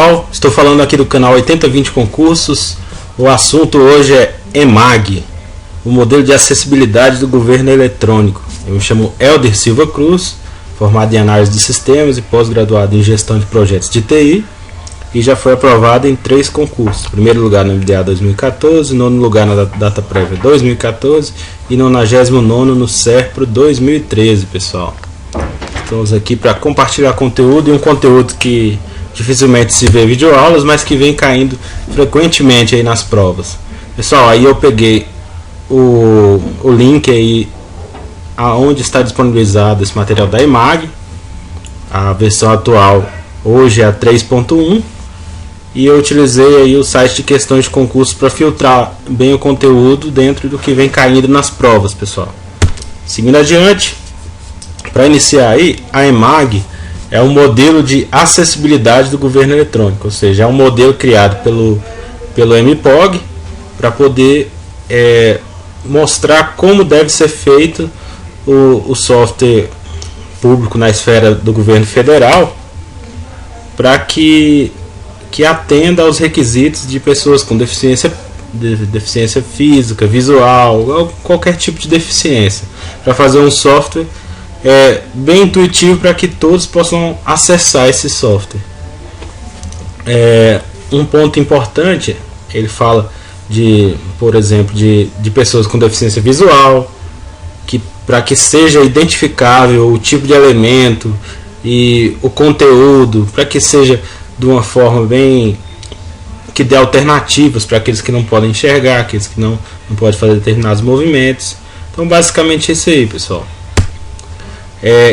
pessoal, estou falando aqui do canal 8020 Concursos. O assunto hoje é EMAG, o modelo de acessibilidade do governo eletrônico. Eu me chamo Helder Silva Cruz, formado em análise de sistemas e pós-graduado em gestão de projetos de TI, e já foi aprovado em 3 concursos. Primeiro lugar no MDA 2014, nono lugar na data prévia 2014 e 99º no SERPRO 2013, pessoal. Estamos aqui para compartilhar conteúdo, e um conteúdo que dificilmente se vê em videoaulas, mas que vem caindo frequentemente aí nas provas. Pessoal, aí eu peguei o link aí aonde está disponibilizado esse material da EMAG. A versão atual hoje é a 3.1, e eu utilizei aí o site de questões de concurso para filtrar bem o conteúdo dentro do que vem caindo nas provas, pessoal. Seguindo adiante, para iniciar aí, a EMAG é um modelo de acessibilidade do governo eletrônico, ou seja, é um modelo criado pelo MPOG para poder mostrar como deve ser feito o software público na esfera do governo federal, para que atenda aos requisitos de pessoas com deficiência física, visual, ou qualquer tipo de deficiência, para fazer um software bem intuitivo para que todos possam acessar esse software. Um ponto importante, ele fala por exemplo, de pessoas com deficiência visual, para que seja identificável o tipo de elemento e o conteúdo, para que seja de uma forma que dê alternativas para aqueles que não podem enxergar, aqueles que não podem fazer determinados movimentos. Então, basicamente é isso aí, pessoal.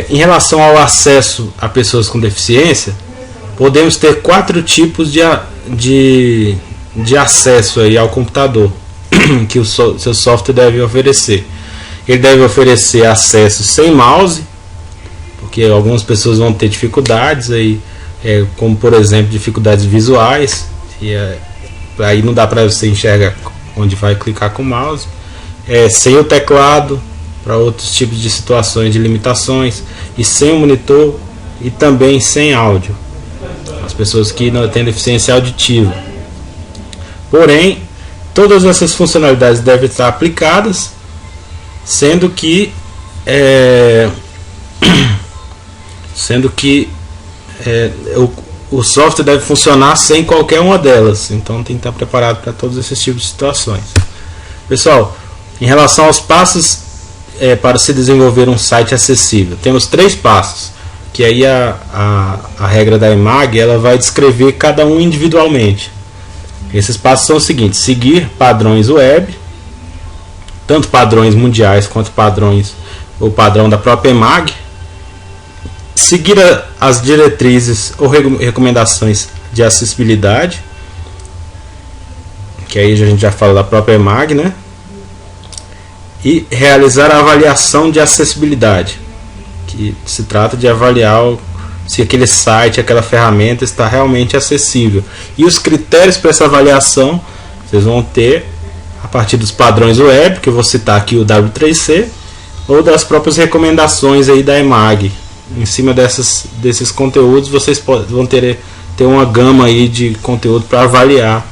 Em relação ao acesso a pessoas com deficiência, podemos ter 4 tipos de acesso aí ao computador que o seu software deve oferecer. Ele deve oferecer acesso sem mouse, porque algumas pessoas vão ter dificuldades aí, como por exemplo dificuldades visuais, e aí não dá para você enxergar onde vai clicar com o mouse. Sem o teclado, para outros tipos de situações de limitações, e sem o monitor, e também sem áudio, as pessoas que não têm deficiência auditiva. Porém, todas essas funcionalidades devem estar aplicadas, sendo que o software deve funcionar sem qualquer uma delas. Então tem que estar preparado para todos esses tipos de situações. Pessoal, em relação aos passos para se desenvolver um site acessível, temos 3 passos, que aí a regra da EMAG ela vai descrever cada um individualmente. Esses passos são os seguintes: seguir padrões web, tanto padrões mundiais quanto o padrão da própria EMAG, seguir as diretrizes ou recomendações de acessibilidade, que aí a gente já fala da própria EMAG, né? E realizar a avaliação de acessibilidade, que se trata de avaliar se aquele site, aquela ferramenta está realmente acessível. E os critérios para essa avaliação vocês vão ter a partir dos padrões web, que eu vou citar aqui o W3C, ou das próprias recomendações aí da EMAG. Em cima desses conteúdos vocês vão ter uma gama aí de conteúdo para avaliar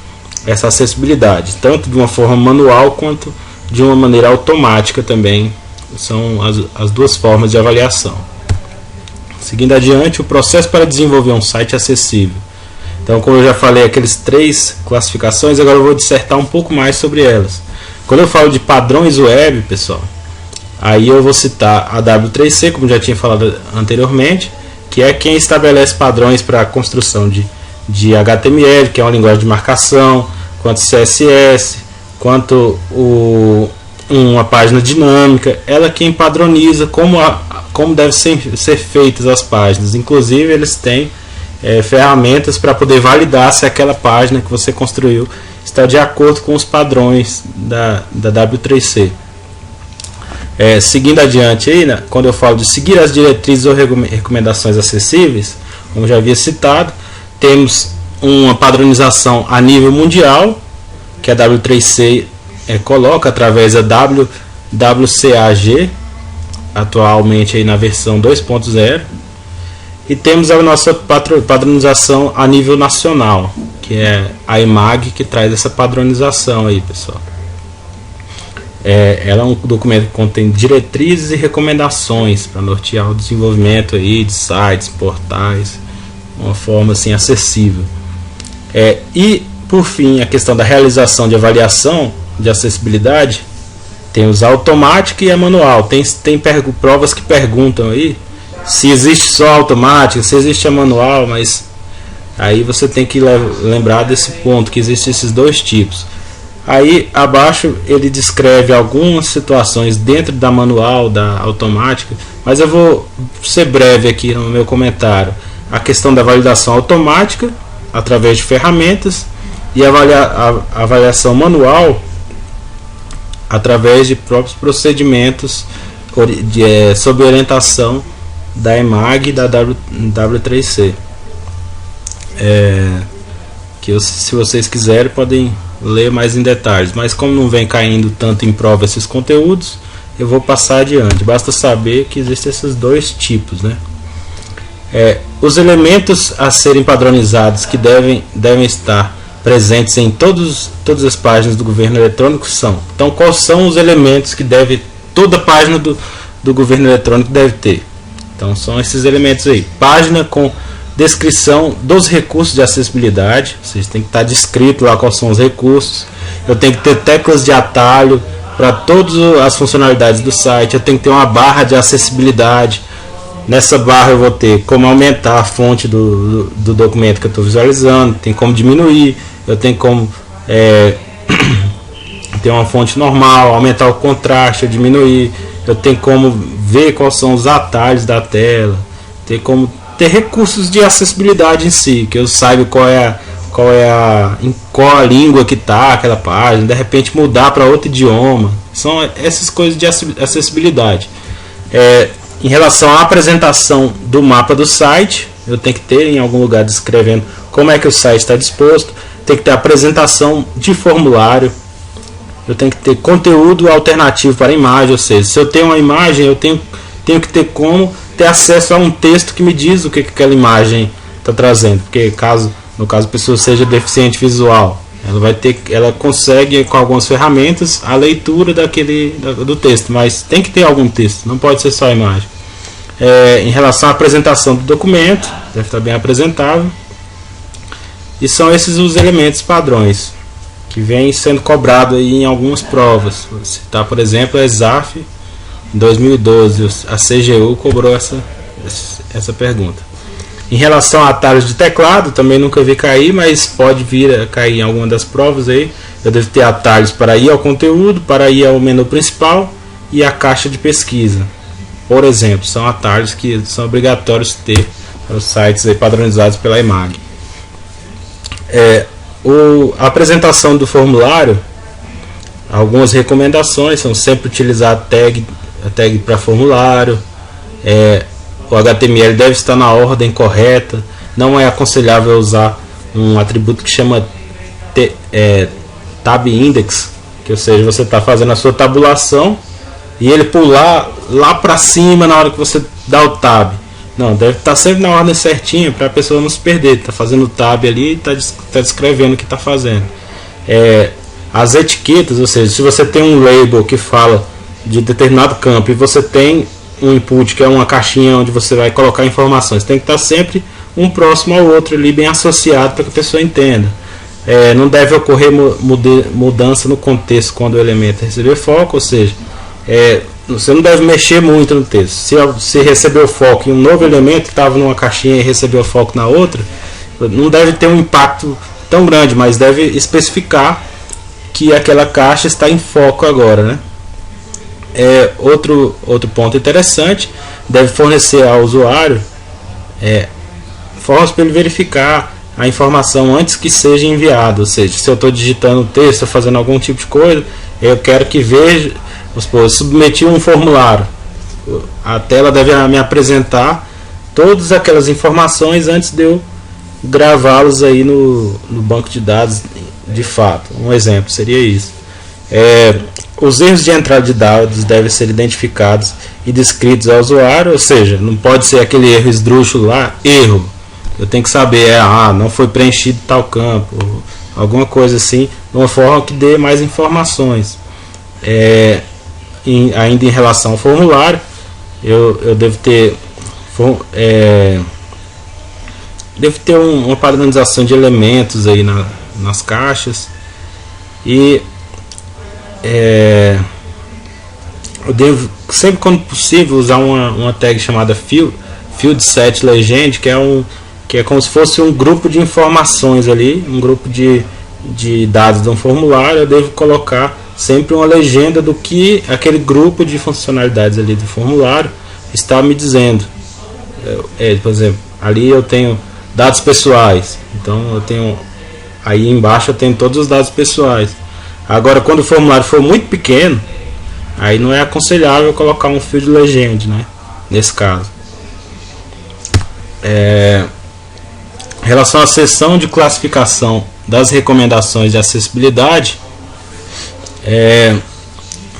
essa acessibilidade, tanto de uma forma manual quanto de uma maneira automática também. São as 2 formas de avaliação. Seguindo adiante, o processo para desenvolver um site acessível. Então, como eu já falei, aqueles 3 classificações, agora eu vou dissertar um pouco mais sobre elas. Quando eu falo de padrões web, pessoal, aí eu vou citar a W3C, como já tinha falado anteriormente, que é quem estabelece padrões para a construção de HTML, que é uma linguagem de marcação, quanto CSS, quanto uma página dinâmica. Ela é quem padroniza como devem ser feitas as páginas. Inclusive, eles têm ferramentas para poder validar se aquela página que você construiu está de acordo com os padrões da W3C. Seguindo adiante aí, né, quando eu falo de seguir as diretrizes ou recomendações acessíveis, como já havia citado, temos uma padronização a nível mundial, que a W3C coloca através da WCAG, atualmente aí na versão 2.0, E temos a nossa padronização a nível nacional, que é a EMAG, que traz essa padronização aí, pessoal. Ela é um documento que contém diretrizes e recomendações para nortear o desenvolvimento aí de sites, portais, de uma forma assim acessível. E por fim, a questão da realização de avaliação de acessibilidade, temos a automática e a manual. Tem provas que perguntam aí se existe só a automática, se existe a manual, mas aí você tem que lembrar desse ponto, que existem esses dois tipos. Aí abaixo ele descreve algumas situações dentro da manual, da automática, mas eu vou ser breve aqui no meu comentário. A questão da validação automática através de ferramentas e a avaliação manual através de próprios procedimentos sob orientação da EMAG e da W3C. Se vocês quiserem podem ler mais em detalhes, mas como não vem caindo tanto em prova esses conteúdos, eu vou passar adiante. Basta saber que existem esses dois tipos, né? Os elementos a serem padronizados que devem estar presentes em todas as páginas do governo eletrônico são. Então, quais são os elementos que toda página do governo eletrônico deve ter? Então, são esses elementos aí. Página com descrição dos recursos de acessibilidade, vocês tem que estar descrito lá quais são os recursos. Eu tenho que ter teclas de atalho para todas as funcionalidades do site. Eu tenho que ter uma barra de acessibilidade. Nessa barra eu vou ter como aumentar a fonte do documento que eu estou visualizando, tem como diminuir, eu tenho como ter uma fonte normal, aumentar o contraste, ou diminuir, eu tenho como ver quais são os atalhos da tela, tem como ter recursos de acessibilidade em si, que eu saiba em qual a língua que está aquela página, de repente mudar para outro idioma. São essas coisas de acessibilidade. Em relação à apresentação do mapa do site, eu tenho que ter em algum lugar descrevendo como é que o site está disposto. Tem que ter apresentação de formulário. Eu tenho que ter conteúdo alternativo para a imagem, ou seja, se eu tenho uma imagem, eu tenho que ter como ter acesso a um texto que me diz o que aquela imagem está trazendo, porque no caso a pessoa seja deficiente visual, ela consegue com algumas ferramentas a leitura do texto, mas tem que ter algum texto, não pode ser só a imagem. Em relação à apresentação do documento, deve estar bem apresentável. E são esses os elementos padrões que vêm sendo cobrados aí em algumas provas. Vou citar, por exemplo, a ESAF em 2012, a CGU cobrou essa pergunta. Em relação a atalhos de teclado, também nunca vi cair, mas pode vir a cair em alguma das provas aí. Eu devo ter atalhos para ir ao conteúdo, para ir ao menu principal e a caixa de pesquisa. Por exemplo, são atalhos que são obrigatórios ter para os sites aí padronizados pela EMAG. A apresentação do formulário, algumas recomendações são sempre utilizar a tag para formulário. O HTML deve estar na ordem correta. Não é aconselhável usar um atributo que chama tab index, que ou seja, você está fazendo a sua tabulação e ele pular lá para cima na hora que você dá o tab. Não, deve estar sempre na ordem certinha para a pessoa não se perder. Está fazendo o tab ali e está descrevendo o que está fazendo. As etiquetas, ou seja, se você tem um label que fala de determinado campo e você tem um input que é uma caixinha onde você vai colocar informações, tem que estar sempre um próximo ao outro ali, bem associado, para que a pessoa entenda. Não deve ocorrer mudança no contexto quando o elemento receber foco, ou seja, você não deve mexer muito no texto. Se recebeu foco em um novo elemento que estava numa caixinha e recebeu foco na outra, não deve ter um impacto tão grande, mas deve especificar que aquela caixa está em foco agora, né? Outro ponto interessante, deve fornecer ao usuário formas para ele verificar a informação antes que seja enviada. Ou seja, se eu estou digitando um texto, fazendo algum tipo de coisa, eu quero que veja, eu submeti um formulário, a tela deve me apresentar todas aquelas informações antes de eu gravá-los aí no banco de dados de fato. Um exemplo seria isso. os erros de entrada de dados devem ser identificados e descritos ao usuário, ou seja, não pode ser aquele erro esdrúxulo lá, erro. Eu tenho que saber, não foi preenchido tal campo, alguma coisa assim, de uma forma que dê mais informações. Ainda em relação ao formulário, eu devo ter uma padronização de elementos aí nas caixas, e eu devo sempre, quando possível, usar uma tag chamada field set legend, que é como se fosse um grupo de informações ali, um grupo de dados de um formulário. Eu devo colocar sempre uma legenda do que aquele grupo de funcionalidades ali do formulário está me dizendo. Por exemplo, ali eu tenho dados pessoais, então eu tenho aí embaixo eu tenho todos os dados pessoais. Agora, quando o formulário for muito pequeno, aí não é aconselhável colocar um field legend, né? Nesse caso. Em relação à seção de classificação das recomendações de acessibilidade,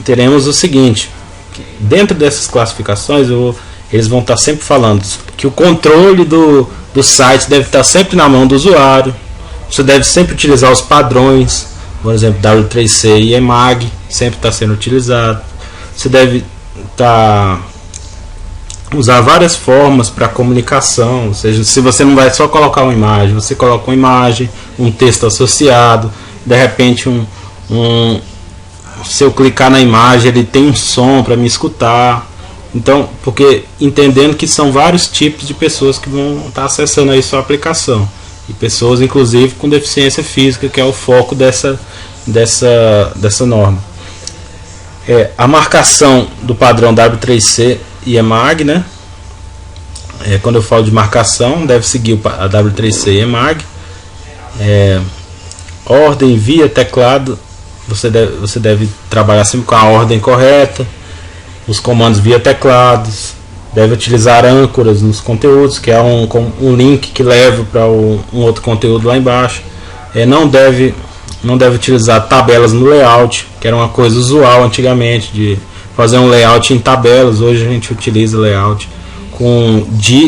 teremos o seguinte: dentro dessas classificações eles vão estar sempre falando que o controle do site deve estar sempre na mão do usuário. Você deve sempre utilizar os padrões, por exemplo, W3C e EMAG, sempre está sendo utilizado. Você deve usar várias formas para comunicação, ou seja, se você não vai só colocar uma imagem, você coloca uma imagem, um texto associado, de repente se eu clicar na imagem ele tem um som para me escutar. Então, porque entendendo que são vários tipos de pessoas que vão estar acessando aí sua aplicação, e pessoas inclusive com deficiência física, que é o foco dessa norma. A marcação do padrão W3C e EMAG, né? Quando eu falo de marcação, deve seguir a W3C e EMAG. Ordem via teclado, você deve trabalhar sempre com a ordem correta. Os comandos via teclados, deve utilizar âncoras nos conteúdos, que é um link que leva para um outro conteúdo lá embaixo. Não deve utilizar tabelas no layout, que era uma coisa usual antigamente, de fazer um layout em tabelas. Hoje a gente utiliza layout com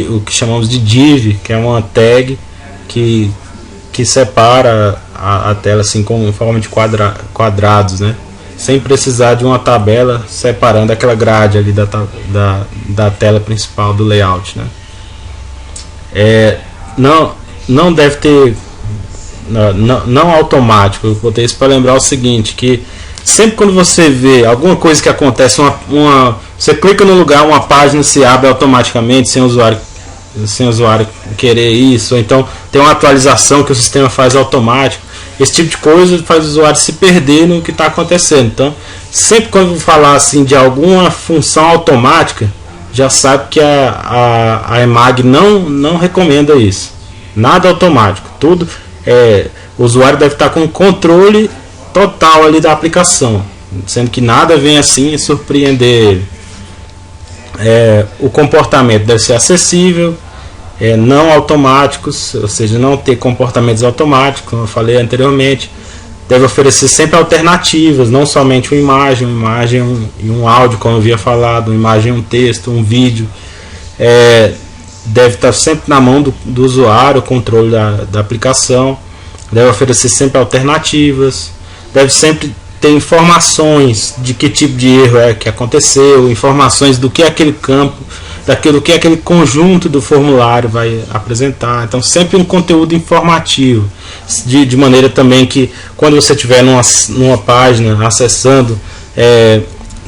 o que chamamos de div, que é uma tag que separa a tela assim com forma de quadrados, né? Sem precisar de uma tabela separando aquela grade ali da tela principal do layout, né? Não deve ter não automático. Eu botei isso para lembrar o seguinte, que sempre quando você vê alguma coisa que acontece, você clica no lugar, uma página se abre automaticamente sem o usuário querer isso, ou então tem uma atualização que o sistema faz automático. Esse tipo de coisa faz o usuário se perder no que está acontecendo. Então, sempre quando eu falar assim de alguma função automática, já sabe que a EMAG não recomenda isso. Nada automático. Tudo o usuário deve estar com controle total ali da aplicação, sendo que nada vem assim surpreender ele. O comportamento deve ser acessível, não automáticos, ou seja, não ter comportamentos automáticos, como eu falei anteriormente. Deve oferecer sempre alternativas, não somente uma imagem e um áudio, como eu havia falado, uma imagem e um texto, um vídeo. Deve estar sempre na mão do usuário o controle da aplicação. Deve oferecer sempre alternativas, deve sempre ter informações de que tipo de erro que aconteceu, informações do que aquele campo, daquilo que aquele conjunto do formulário vai apresentar. Então sempre um conteúdo informativo, de maneira também que quando você estiver numa página acessando,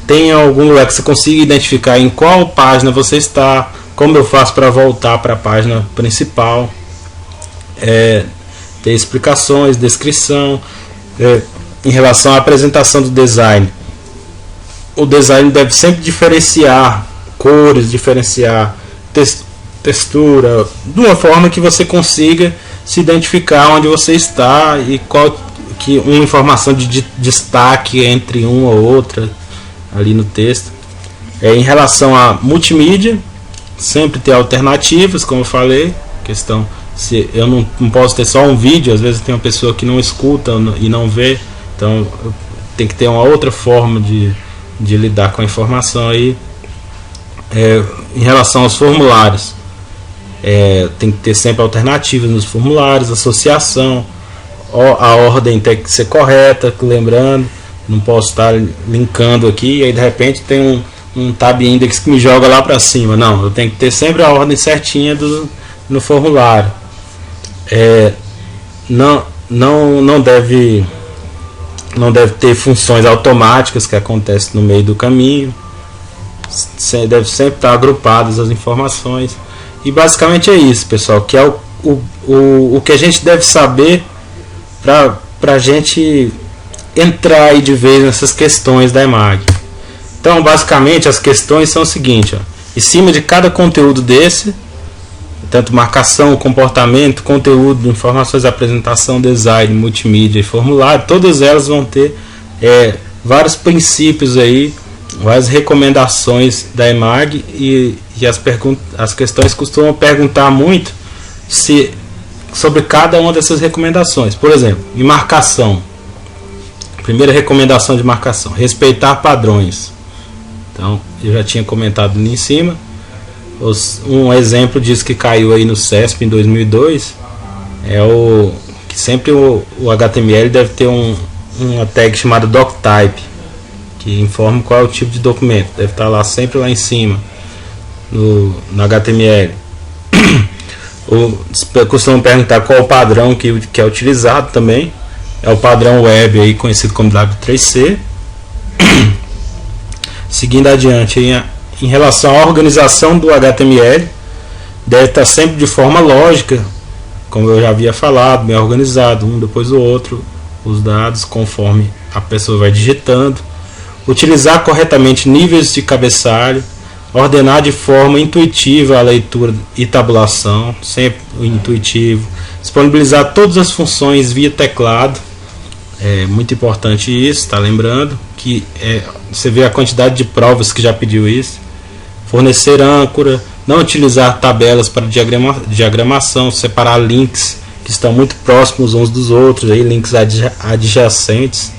tenha algum lugar que você consiga identificar em qual página você está, como eu faço para voltar para a página principal. Ter explicações, descrição. Em relação à apresentação do design, o design deve sempre diferenciar cores, diferenciar textura, de uma forma que você consiga se identificar onde você está e que uma informação de destaque entre uma ou outra ali no texto. Em relação à multimídia, sempre ter alternativas, como eu falei, questão se eu não posso ter só um vídeo, às vezes tem uma pessoa que não escuta e não vê, então tem que ter uma outra forma de lidar com a informação aí. Em relação aos formulários, tem que ter sempre alternativas nos formulários, associação, a ordem tem que ser correta, lembrando, não posso estar linkando aqui e aí de repente tem um tab index que me joga lá para cima. Não, eu tenho que ter sempre a ordem certinha no formulário. Não deve ter funções automáticas que acontecem no meio do caminho. Deve sempre estar agrupadas as informações. E basicamente é isso, pessoal, que é o que a gente deve saber para a gente entrar aí de vez nessas questões da EMAG. Então, basicamente, as questões são o seguinte: em cima de cada conteúdo desse, tanto marcação, comportamento, conteúdo, informações, apresentação, design, multimídia e formulário, todas elas vão ter vários princípios aí, várias recomendações da EMAG, e as questões costumam perguntar muito sobre cada uma dessas recomendações. Por exemplo, em marcação, primeira recomendação de marcação: respeitar padrões. Então, eu já tinha comentado ali em cima. Um exemplo disso que caiu aí no CESP em 2002 que sempre o HTML deve ter uma tag chamada doctype, que informa qual é o tipo de documento. Deve estar lá sempre lá em cima no HTML. Costumam perguntar qual o padrão que é utilizado também. É o padrão web aí, conhecido como W3C. Seguindo adiante, em relação à organização do HTML, deve estar sempre de forma lógica, como eu já havia falado, bem organizado, um depois do outro, os dados conforme a pessoa vai digitando. Utilizar corretamente níveis de cabeçalho, ordenar de forma intuitiva a leitura e tabulação, sempre intuitivo. Disponibilizar todas as funções via teclado, é muito importante isso, tá lembrando que você vê a quantidade de provas que já pediu isso. Fornecer âncora, não utilizar tabelas para diagramação, separar links que estão muito próximos uns dos outros, aí, links adjacentes.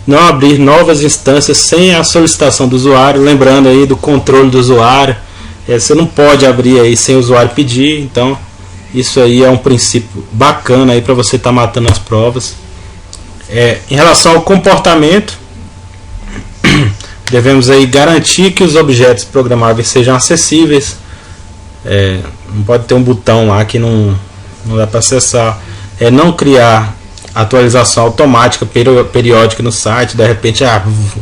Não abrir novas instâncias sem a solicitação do usuário, lembrando aí do controle do usuário. Você não pode abrir aí sem o usuário pedir, então isso aí é um princípio bacana aí para você estar matando as provas. Em relação ao comportamento, devemos aí garantir que os objetos programáveis sejam acessíveis. Não pode ter um botão lá que não dá para acessar. Não criar atualização automática periódica no site. De repente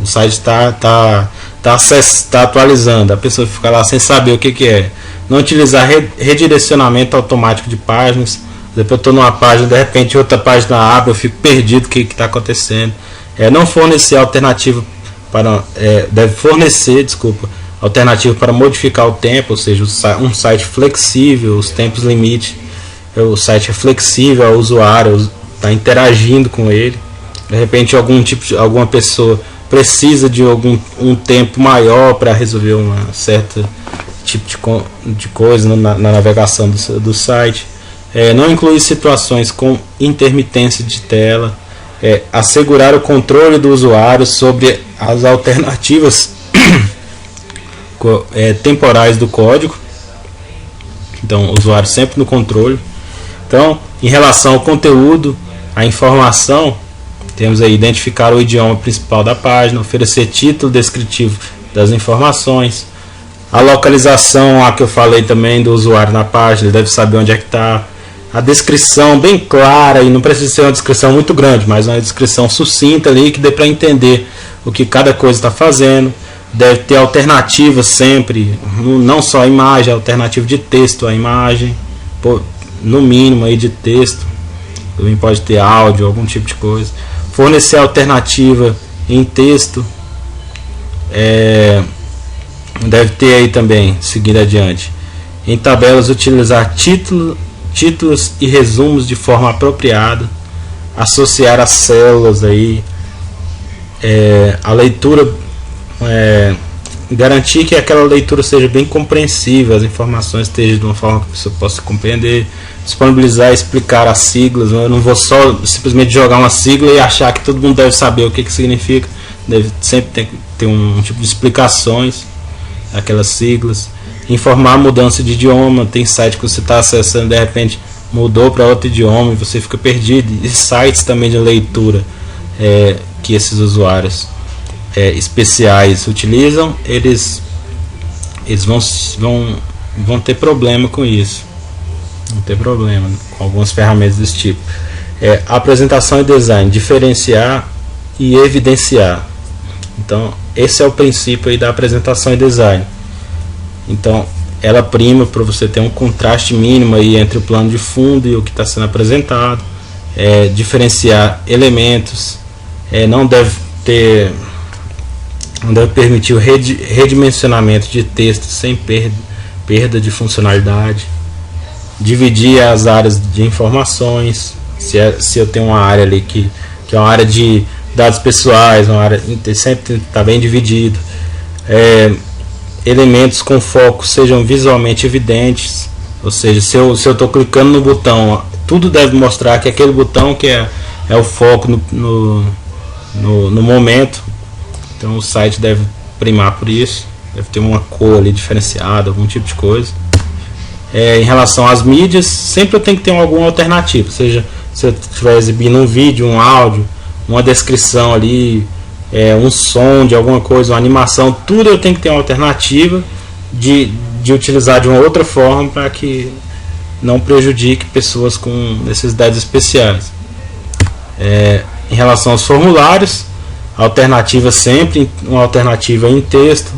o site está atualizando, a pessoa fica lá sem saber o que é. Não utilizar redirecionamento automático de páginas. Depois eu estou numa página, de repente outra página abre, eu fico perdido o que está acontecendo. Não fornecer alternativa deve fornecer alternativa para modificar o tempo, ou seja, um site flexível, os tempos limite, o site é flexível ao usuário, está interagindo com ele. De repente alguma pessoa precisa de um tempo maior para resolver uma certa tipo de coisa na navegação do site. Não incluir situações com intermitência de tela. Assegurar o controle do usuário sobre as alternativas temporais do código. Então, o usuário sempre no controle. Então, em relação ao conteúdo, a informação, temos aí identificar o idioma principal da página, oferecer título descritivo das informações, a localização, a que eu falei também do usuário na página, ele deve saber onde é que está. A descrição bem clara, e não precisa ser uma descrição muito grande, mas uma descrição sucinta ali que dê para entender o que cada coisa está fazendo. Deve ter alternativas sempre, não só a imagem, alternativa de texto, a imagem, no mínimo aí de texto, também pode ter áudio, algum tipo de coisa. Fornecer alternativa em texto, deve ter aí também, seguindo adiante. Em tabelas, utilizar títulos e resumos de forma apropriada, associar as células aí, a leitura e garantir que aquela leitura seja bem compreensível, as informações estejam de uma forma que você possa compreender, disponibilizar e explicar as siglas. Eu não vou só simplesmente jogar uma sigla e achar que todo mundo deve saber o que significa. Deve sempre ter um tipo de explicações aquelas siglas. Informar a mudança de idioma. Tem site que você está acessando, de repente mudou para outro idioma e você fica perdido. E sites também de leitura que esses usuários especiais utilizam, eles vão ter problema com isso. Vão ter problema com algumas ferramentas desse tipo. Apresentação e design, diferenciar e evidenciar. Então esse é o princípio aí da apresentação e design. Então ela prima para você ter um contraste mínimo aí entre o plano de fundo e o que está sendo apresentado. Diferenciar elementos. Não deve permitir o redimensionamento de texto sem perda de funcionalidade. Dividir as áreas de informações. Se eu tenho uma área ali que é uma área de dados pessoais, uma área sempre está bem dividido. Elementos com foco sejam visualmente evidentes, ou seja, se eu estou clicando no botão, tudo deve mostrar que aquele botão que é o foco no momento. Então o site deve primar por isso, deve ter uma cor ali diferenciada, algum tipo de coisa. Em relação às mídias, sempre eu tenho que ter alguma alternativa, ou seja, se eu estiver exibindo um vídeo, um áudio, uma descrição ali, um som de alguma coisa, uma animação, tudo eu tenho que ter uma alternativa de utilizar de uma outra forma para que não prejudique pessoas com necessidades especiais. Em relação aos formulários, alternativa sempre, uma alternativa em texto.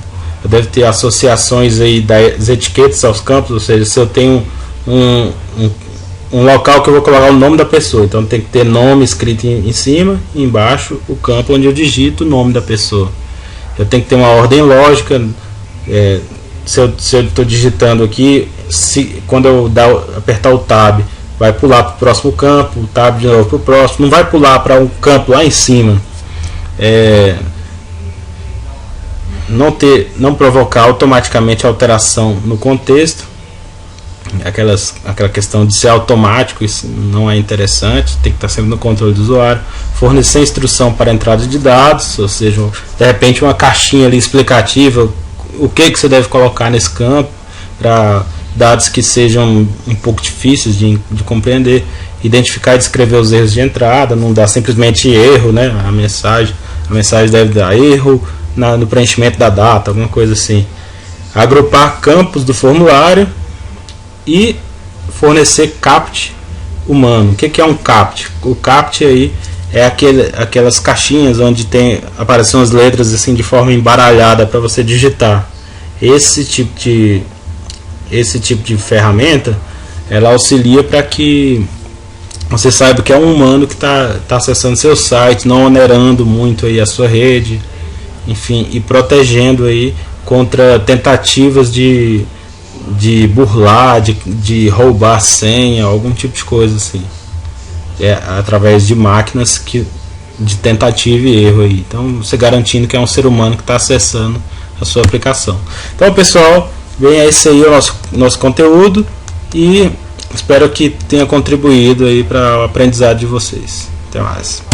Eu devo ter associações aí das etiquetas aos campos, ou seja, se eu tenho um local que eu vou colocar o nome da pessoa, então tem que ter nome escrito em cima e embaixo o campo onde eu digito o nome da pessoa. Eu tenho que ter uma ordem lógica. Se eu estou digitando aqui, quando eu apertar o tab, vai pular para o próximo campo, o tab de novo para o próximo, não vai pular para um campo lá em cima. Não provocar automaticamente alteração no contexto. Aquela questão de ser automático, isso não é interessante, tem que estar sempre no controle do usuário. Fornecer instrução para entrada de dados, ou seja, de repente uma caixinha ali explicativa, o que você deve colocar nesse campo, para dados que sejam um pouco difíceis de compreender. Identificar e descrever os erros de entrada, não dá simplesmente erro, né? A mensagem deve dar erro no preenchimento da data, alguma coisa assim. Agrupar campos do formulário e fornecer CAPT humano. O que é um CAPT? O CAPT aí é aquelas caixinhas onde aparecem as letras assim de forma embaralhada para você digitar. Esse tipo de ferramenta, ela auxilia para que você saiba que é um humano que está acessando seu site, não onerando muito aí a sua rede, enfim, e protegendo aí contra tentativas de burlar, de roubar senha, algum tipo de coisa assim, através de máquinas de tentativa e erro aí. Então você garantindo que é um ser humano que está acessando a sua aplicação. Então pessoal, bem, esse aí é o nosso conteúdo e espero que tenha contribuído aí para o aprendizado de vocês. Até mais.